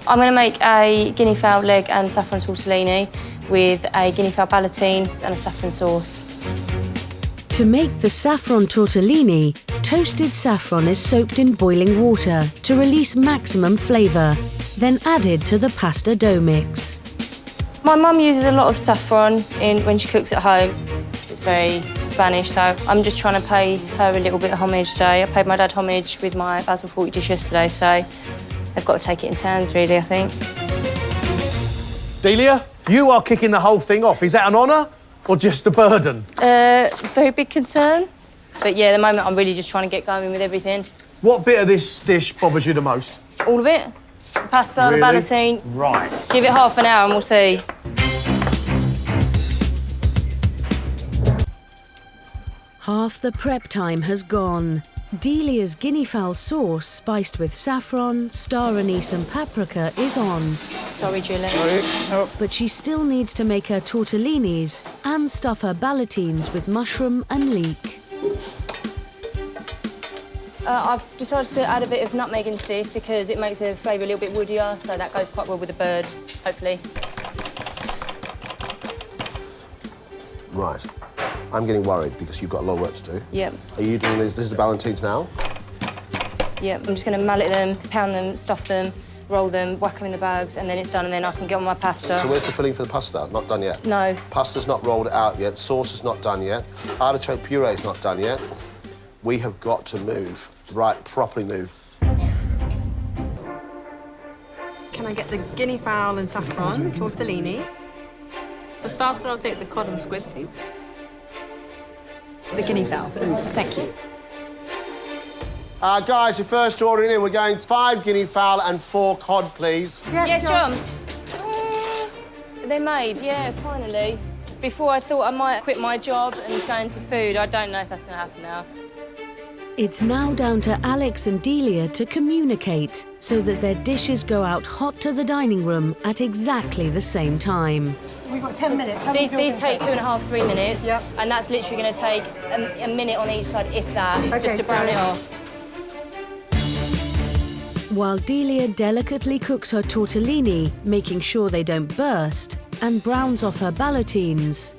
I'm going to make a guinea fowl leg and saffron tortellini with a guinea fowl ballotine and a saffron sauce. To make the saffron tortellini, toasted saffron is soaked in boiling water to release maximum flavour, then added to the pasta dough mix. My mum uses a lot of saffron when she cooks at home. It's very Spanish, so I'm just trying to pay her a little bit of homage today. I paid my dad homage with my basil forty dish yesterday, so they've got to take it in turns, really, I think. Delia, you are kicking the whole thing off. Is that an honour or just a burden? Very big concern. But yeah, at the moment I'm really just trying to get going with everything. What bit of this dish bothers you the most? All of it. The pasta, really? The ballotine. Right. Give it half an hour and we'll see. Half the prep time has gone. Delia's guinea fowl sauce, spiced with saffron, star anise and paprika, is on. Sorry, Julie. But she still needs to make her tortellinis and stuff her ballotines with mushroom and leek. I've decided to add a bit of nutmeg into this because it makes the flavour a little bit woodier, so that goes quite well with the bird, hopefully. Right. I'm getting worried because you've got a lot of work to do. Yep. Are you doing this? This is the ballotines now? Yep. I'm just going to mallet them, pound them, stuff them, roll them, whack them in the bags, and then it's done, and then I can get on my pasta. So where's the filling for the pasta? Not done yet? No. Pasta's not rolled out yet. Sauce is not done yet. Artichoke puree is not done yet. We have got to move. Right, properly move. Can I get the guinea fowl and saffron tortellini? For starter, I'll take the cod and squid, please. The guinea fowl, thank you. Guys, your first ordering in. We're going 5 guinea fowl and 4 cod, please. Yes, John. They're made, yeah, finally. Before I thought I might quit my job and go into food. I don't know if that's going to happen now. It's now down to Alex and Delia to communicate so that their dishes go out hot to the dining room at exactly the same time. We've got 10 minutes. These take 2.5, 3 minutes, Yep. and that's literally going to take a minute on each side, if that, Okay, just to brown it off. While Delia delicately cooks her tortellini, making sure they don't burst, and browns off her ballotines,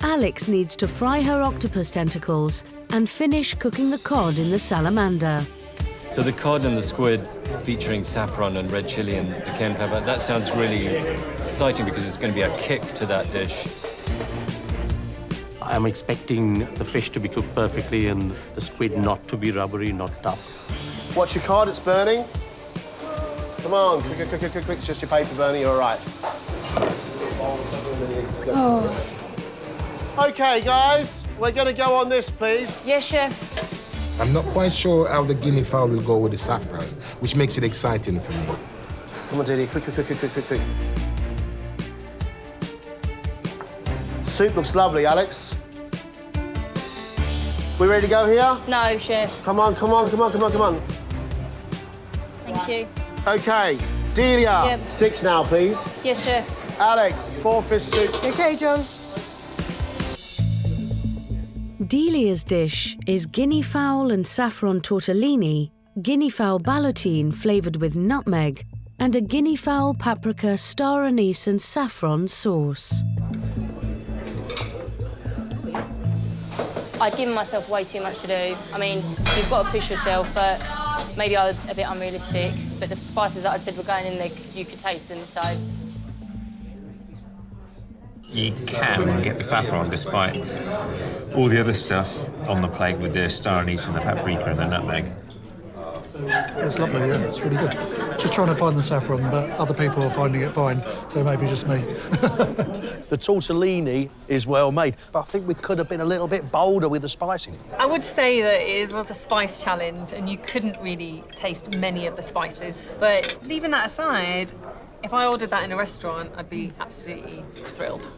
Alex needs to fry her octopus tentacles and finish cooking the cod in the salamander. So the cod and the squid featuring saffron and red chilli and the cayenne pepper, that sounds really exciting because it's going to be a kick to that dish. I'm expecting the fish to be cooked perfectly and the squid not to be rubbery, not tough. Watch your cod, it's burning. Come on, quick, quick, quick, quick, quick. It's just your paper burning, you're all right. Oh. OK, guys, we're going to go on this, please. Yes, chef. I'm not quite sure how the guinea fowl will go with the saffron, which makes it exciting for me. Come on, Delia, quick, quick, quick, quick, quick, quick. Soup looks lovely, Alex. We ready to go here? No, chef. Come on, come on, come on, come on, come on. Thank you. OK, Delia. Yep. 6 now, please. Yes, chef. Alex, 4 fish soup. OK, John. Delia's dish is guinea fowl and saffron tortellini, guinea fowl ballotine flavoured with nutmeg, and a guinea fowl paprika star anise and saffron sauce. I'd given myself way too much to do. I mean, you've got to push yourself, but maybe I was a bit unrealistic. But the spices that I'd said were going in there, you could taste them, so... You can get the saffron despite all the other stuff on the plate with the star anise and the paprika and the nutmeg. It's lovely, yeah, it's really good. Just trying to find the saffron, but other people are finding it fine, so maybe just me. The tortellini is well made, but I think we could have been a little bit bolder with the spicing. I would say that it was a spice challenge and you couldn't really taste many of the spices. But leaving that aside, if I ordered that in a restaurant, I'd be absolutely thrilled.